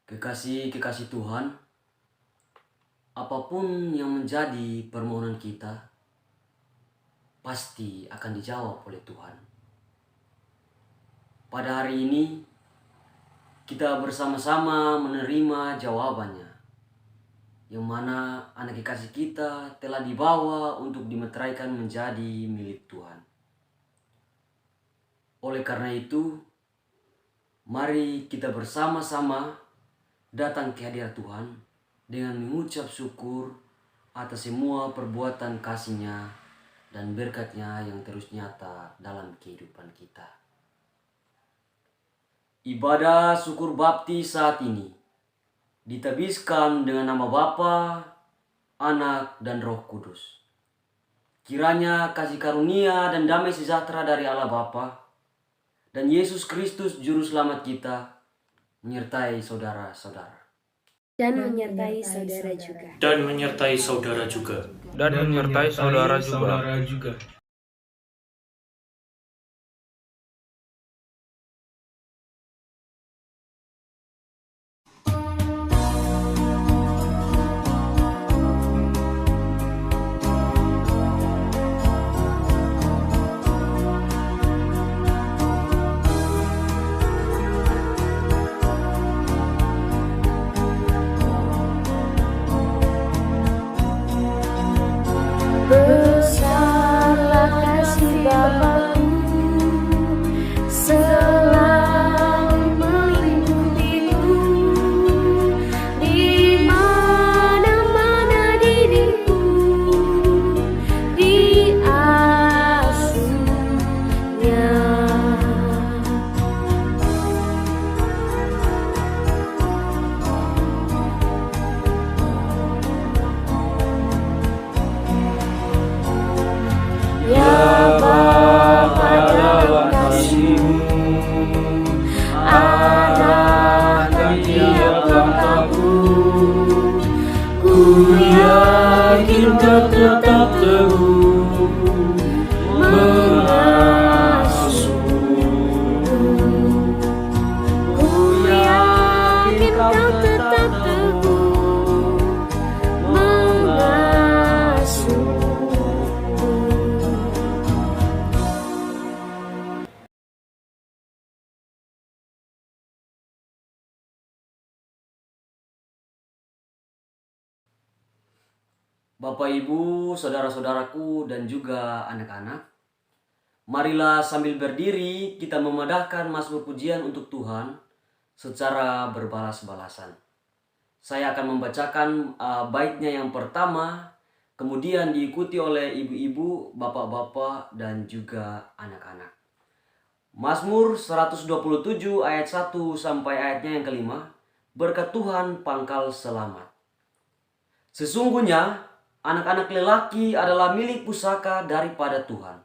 Kekasih-kekasih Tuhan, apapun yang menjadi permohonan kita pasti akan dijawab oleh Tuhan. Pada hari ini kita bersama-sama menerima jawabannya, yang mana anak kekasih kita telah dibawa untuk dimeteraikan menjadi milik Tuhan. Oleh karena itu, mari kita bersama-sama datang ke hadirat Tuhan dengan mengucap syukur atas semua perbuatan kasih-Nya dan berkat-Nya yang terus nyata dalam kehidupan kita. Ibadah syukur baptis saat ini ditabiskan dengan nama Bapa, Anak, dan Roh Kudus. Kiranya kasih karunia dan damai sejahtera dari Allah Bapa dan Yesus Kristus Juru Selamat kita menyertai saudara-saudara. Dan menyertai saudara juga. Dan menyertai saudara juga. Dan menyertai saudara juga. Besarlah kasih Bapa-Ku, selalu melingkupiku di mana-mana diriku diasuhnya. Ya Bapa dalam kasih-Mu, arahkan tiap langkahku. Ku yakin Kau tetap teguh mengasuhku. Ku yakin Kau tetap teguh mengasuhku. Bapak, Ibu, saudara-saudaraku, dan juga anak-anak, marilah sambil berdiri kita memadahkan mazmur pujian untuk Tuhan secara berbalas-balasan. Saya akan membacakan baitnya yang pertama, kemudian diikuti oleh ibu-ibu, bapak-bapak, dan juga anak-anak. Mazmur 127 ayat 1 sampai ayatnya yang kelima, berkat Tuhan pangkal selamat. Sesungguhnya anak-anak lelaki adalah milik pusaka daripada Tuhan.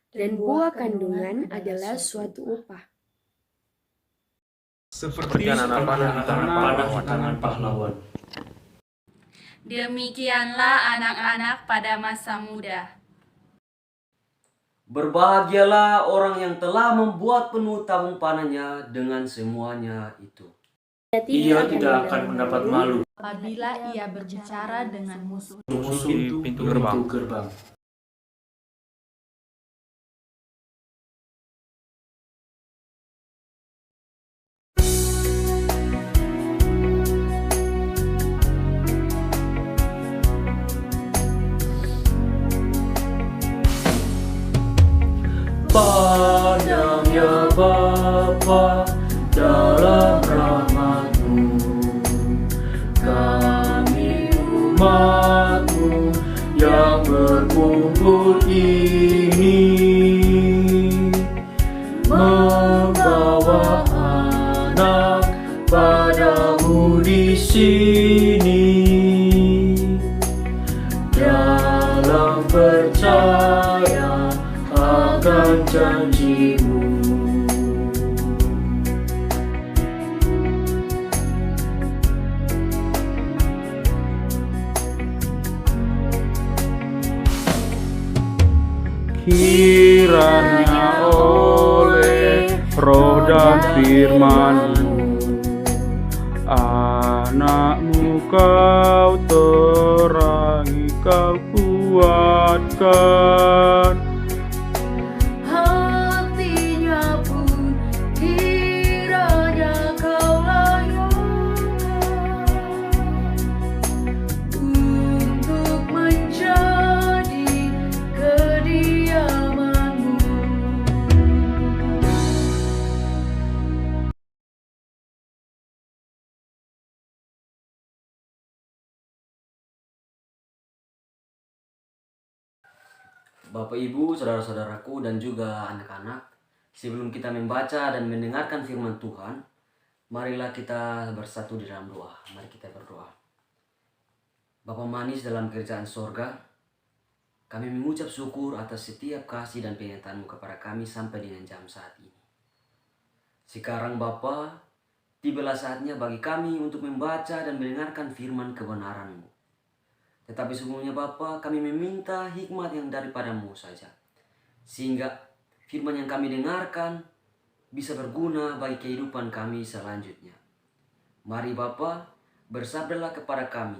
Dan buah kandungan adalah suatu upah. Seperti anak panah di tangan pahlawan. Demikianlah anak-anak pada masa muda. Berbahagialah orang yang telah membuat penuh tabung panahnya dengan semuanya itu. Ia tidak akan mendapat malu Apabila ia berbicara dengan musuh. musuh di pintu gerbang. Pandang ya Bapa dalam rahmat-Mu, kami umat-Mu yang berkumpul ini, membawa anak padamu di sini, dalam percaya akan janji-Mu. Kiranya oleh roh dan firman-Mu Anakmu kau terangi, kau kuatkan. Hatinya pun kiranya kau layakkan untuk menjadi kediamanmu. Bapak Ibu, saudara-saudaraku dan juga anak-anak, sebelum kita membaca dan mendengarkan firman Tuhan, marilah kita bersatu di dalam doa. Mari kita berdoa. Bapa manis dalam kerajaan sorga, kami mengucap syukur atas setiap kasih dan penyertaan-Mu kepada kami sampai dengan jam saat ini. Sekarang Bapa, tibalah saatnya bagi kami untuk membaca dan mendengarkan firman kebenaran-Mu. Tetapi sebelumnya Bapa, kami meminta hikmat yang daripada-Mu saja, sehingga firman yang kami dengarkan bisa berguna bagi kehidupan kami selanjutnya. Mari Bapa, bersabdalah kepada kami.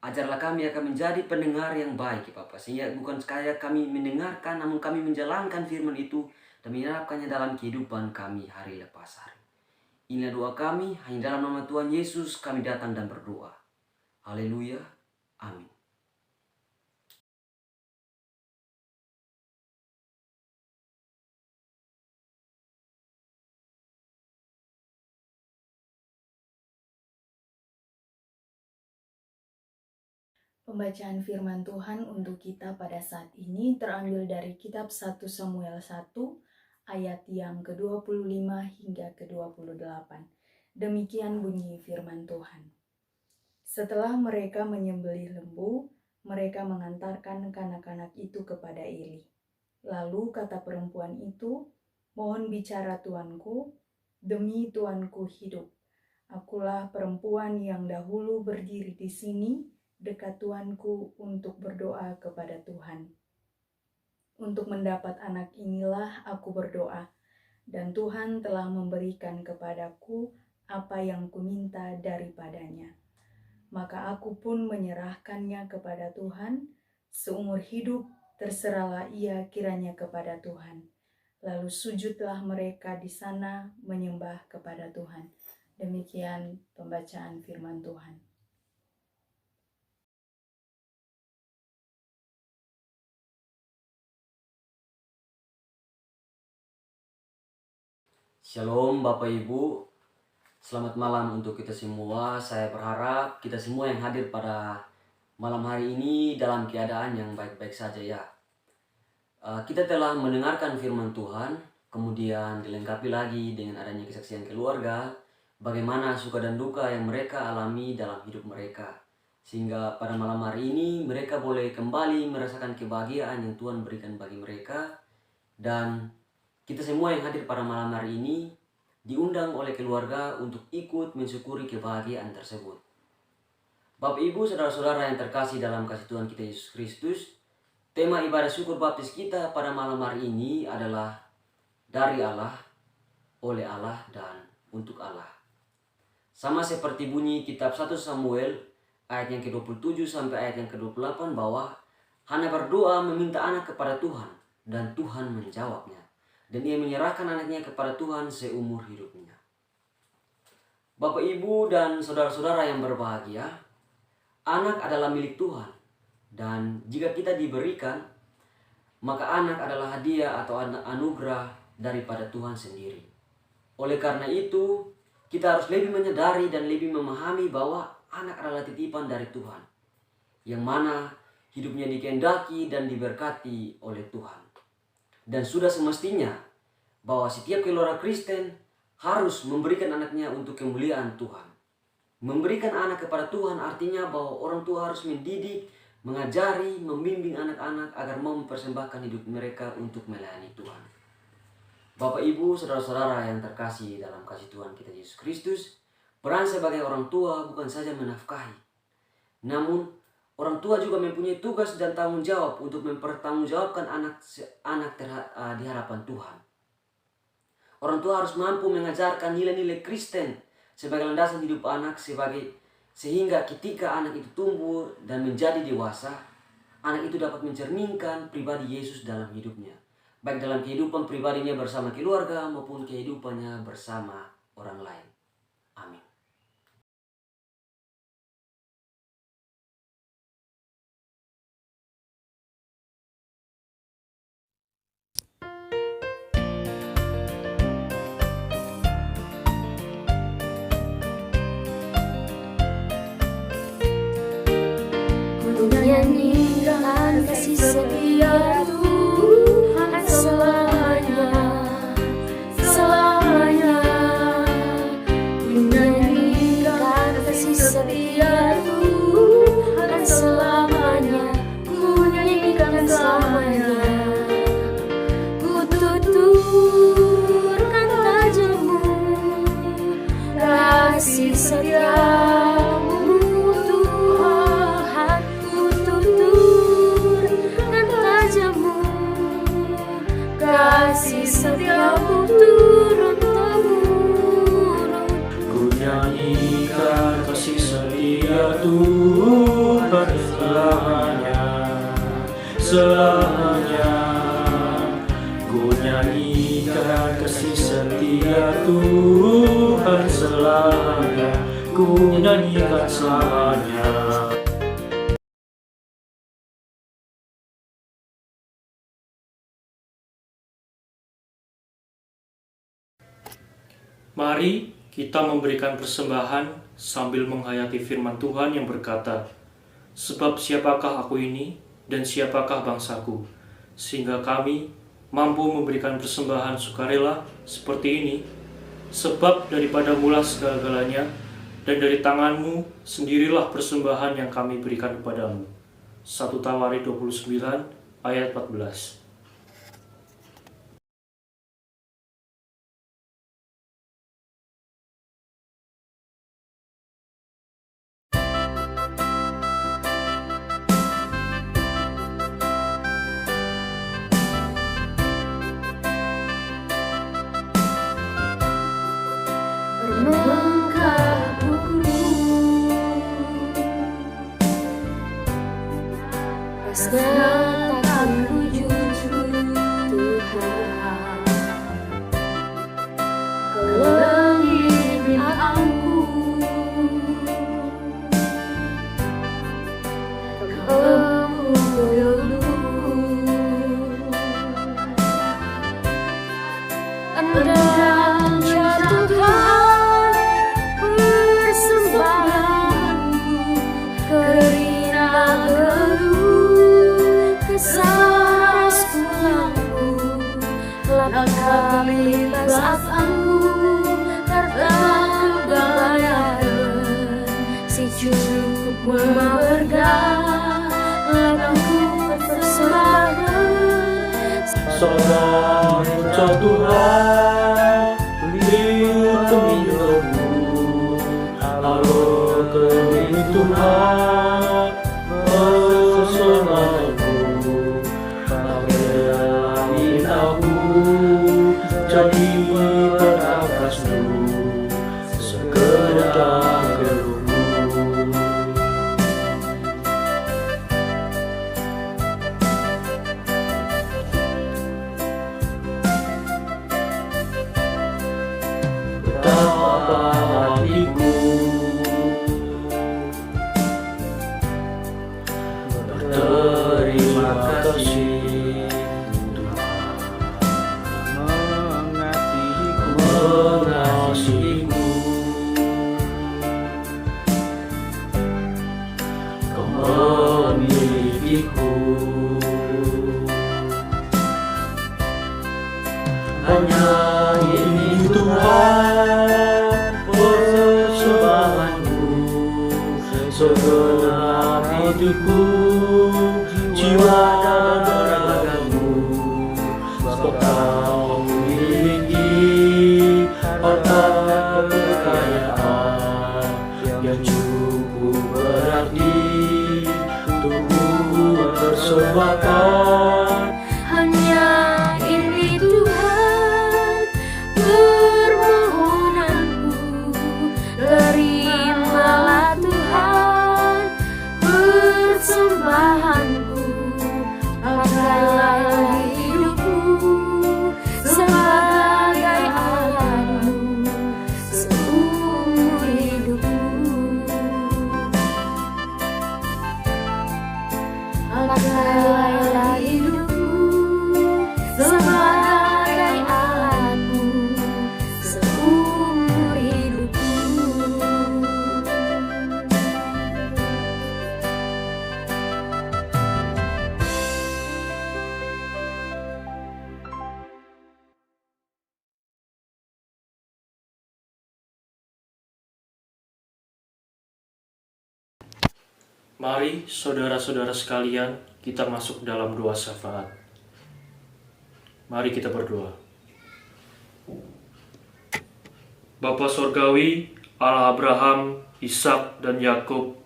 Ajarlah kami akan menjadi pendengar yang baik Bapa, sehingga bukan sekadar kami mendengarkan, namun kami menjalankan firman itu dan menerapkannya dalam kehidupan kami hari lepas hari. Inilah doa kami, hanya dalam nama Tuhan Yesus kami datang dan berdoa. Haleluya. Amin. Pembacaan firman Tuhan untuk kita pada saat ini terambil dari kitab 1 Samuel 1 ayat yang ke-25 hingga ke-28. Demikian bunyi firman Tuhan. Setelah mereka menyembelih lembu, mereka mengantarkan kanak-kanak itu kepada Eli. Lalu kata perempuan itu, "Mohon bicara tuanku, demi tuanku hidup. Akulah perempuan yang dahulu berdiri di sini dekat tuanku untuk berdoa kepada Tuhan. Untuk mendapat anak inilah aku berdoa, dan Tuhan telah memberikan kepadaku apa yang kuminta daripadanya. Maka aku pun menyerahkannya kepada Tuhan, seumur hidup terserahlah ia kiranya kepada Tuhan." Lalu sujudlah mereka di sana menyembah kepada Tuhan. Demikian pembacaan firman Tuhan. Shalom Bapak Ibu, selamat malam untuk kita semua. Saya berharap kita semua yang hadir pada malam hari ini dalam keadaan yang baik-baik saja ya. Kita telah mendengarkan firman Tuhan, kemudian dilengkapi lagi dengan adanya kesaksian keluarga, bagaimana suka dan duka yang mereka alami dalam hidup mereka. Sehingga pada malam hari ini mereka boleh kembali merasakan kebahagiaan yang Tuhan berikan bagi mereka. Dan kita semua yang hadir pada malam hari ini diundang oleh keluarga untuk ikut mensyukuri kebahagiaan tersebut. Bapak Ibu, saudara-saudara yang terkasih dalam kasih Tuhan kita Yesus Kristus, tema ibadah syukur baptis kita pada malam hari ini adalah dari Allah, oleh Allah, dan untuk Allah. Sama seperti bunyi kitab 1 Samuel ayat yang ke-27 sampai ayat yang ke-28 bahwa Hana berdoa meminta anak kepada Tuhan dan Tuhan menjawabnya. Dan ia menyerahkan anaknya kepada Tuhan seumur hidupnya. Bapak, Ibu, dan saudara-saudara yang berbahagia, anak adalah milik Tuhan. Dan jika kita diberikan, maka anak adalah hadiah atau anugerah daripada Tuhan sendiri. Oleh karena itu, kita harus lebih menyadari dan lebih memahami bahwa anak adalah titipan dari Tuhan, yang mana hidupnya dikehendaki dan diberkati oleh Tuhan. Dan sudah semestinya bahwa setiap keluarga Kristen harus memberikan anaknya untuk kemuliaan Tuhan. Memberikan anak kepada Tuhan artinya bahwa orang tua harus mendidik, mengajari, membimbing anak-anak agar mau mempersembahkan hidup mereka untuk melayani Tuhan. Bapak, Ibu, saudara-saudara yang terkasih dalam kasih Tuhan kita Yesus Kristus, peran sebagai orang tua bukan saja menafkahi, namun orang tua juga mempunyai tugas dan tanggung jawab untuk mempertanggungjawabkan anak di hadapan Tuhan. Orang tua harus mampu mengajarkan nilai-nilai Kristen sebagai landasan hidup anak, sehingga ketika anak itu tumbuh dan menjadi dewasa, anak itu dapat mencerminkan pribadi Yesus dalam hidupnya, baik dalam kehidupan pribadinya bersama keluarga maupun kehidupannya bersama orang lain. Amin. Ku nyanyikan kasih setia Tuhan selamanya, selamanya. Ku nyanyikan kasih setia Tuhan selamanya, ku nyanyikan selamanya. Ku tuturkan tajammu, kasih setiamu Tuhan. Ku tuturkan tajammu, kasih setiamu turun-temurun. Ku nyanyikan kasih setia Tuhan selamanya, selamanya. Ku nyanyikan kasih setia Tuhan selamanya, ku nyanyikan selamanya. Mari kita memberikan persembahan sambil menghayati firman Tuhan yang berkata, "Sebab siapakah aku ini dan siapakah bangsaku, sehingga kami mampu memberikan persembahan sukarela seperti ini, sebab daripada mula segala-galanya, dan dari tanganmu sendirilah persembahan yang kami berikan kepadamu." 1 Tawarik 29 ayat 14. Nyatakan wujud Tuhan, kelengin aku, kemulutku, dan jatuhkan persembahanku, kerina kesaras pulangku, kelak kali basaku, harta kebayaran, si cukup memergah, laku persembahan. Salam Tuhan, lihat hidupmu, halo kami Tuhan, bersamaku, pakaian aku, jadi berkasmu, sekedar geluhmu. Betapa hatiku berterima kasih Tuhan mengasihiku, Kau memilikiku. Hanya ini Tuhan persembahanku, segenap hidupku, jiwa dan ragamu, sebab Kau memiliki harta kekayaan yang cukup berarti untuk persembahkan. Hanya ini Tuhan permohonanku, Mari saudara-saudara sekalian, kita masuk dalam doa syafaat. Mari kita berdoa. Bapa Sorgawi, Allah Abraham, Ishak, dan Yakub,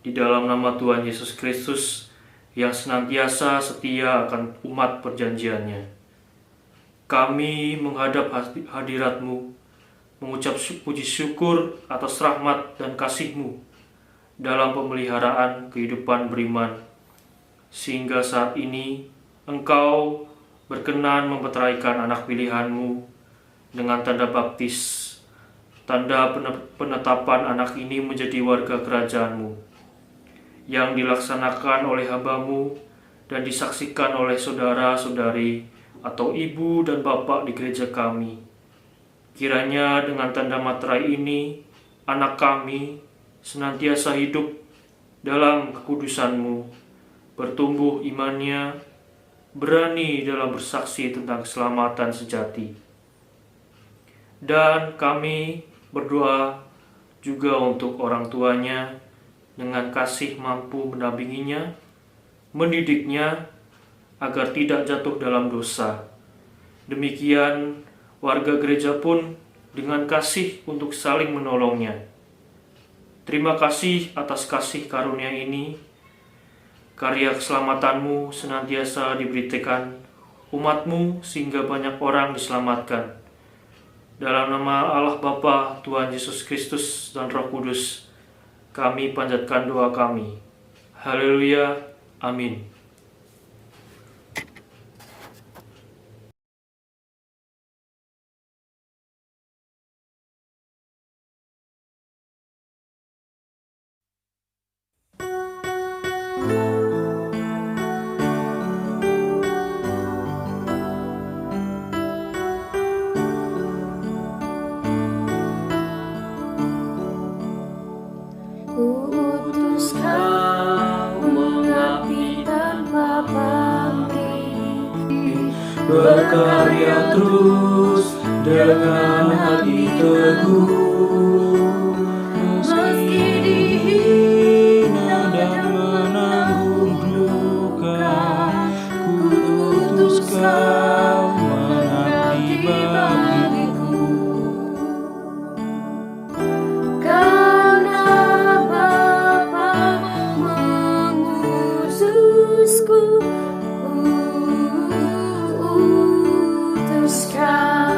di dalam nama Tuhan Yesus Kristus yang senantiasa setia akan umat perjanjiannya, kami menghadap hadirat-Mu, mengucap puji syukur atas rahmat dan kasih-Mu dalam pemeliharaan kehidupan beriman, sehingga saat ini Engkau berkenan memperteraikan anak pilihan-Mu dengan tanda baptis, tanda penetapan anak ini menjadi warga kerajaan-Mu, yang dilaksanakan oleh hamba-Mu dan disaksikan oleh saudara-saudari atau ibu dan bapak di gereja kami. Kiranya dengan tanda materai ini, anak kami senantiasa hidup dalam kekudusan-Mu, bertumbuh imannya, berani dalam bersaksi tentang keselamatan sejati. Dan kami berdoa juga untuk orang tuanya, dengan kasih mampu mendampinginya, mendidiknya, agar tidak jatuh dalam dosa. Demikian warga gereja pun dengan kasih untuk saling menolongnya. Terima kasih atas kasih karunia ini. Karya keselamatan-Mu senantiasa diberitakan umat-Mu sehingga banyak orang diselamatkan. Dalam nama Allah Bapa, Tuhan Yesus Kristus, dan Roh Kudus, kami panjatkan doa kami. Haleluya. Amin. Utus Kau mengabdi tanpa pamrih, berkarya terus dengan hati teguh, meski dihina dan menanggung duka. Kuutus Kau mengabdi bagiku. karena Bapa mengutusku. Utus Kau.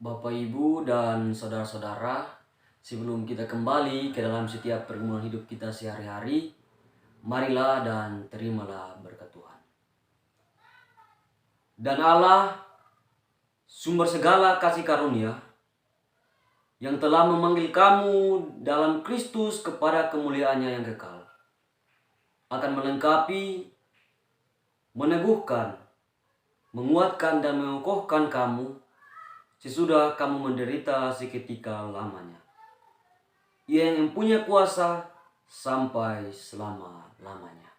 Bapak, Ibu, dan saudara-saudara, sebelum kita kembali ke dalam setiap pergumulan hidup kita sehari-hari, marilah dan terimalah berkat Tuhan. Dan Allah, sumber segala kasih karunia, yang telah memanggil kamu dalam Kristus kepada kemuliaannya yang kekal, akan melengkapi, meneguhkan, menguatkan, dan mengokohkan kamu sesudah kamu menderita seketika lamanya. Ia yang mempunyai kuasa sampai selama-lamanya.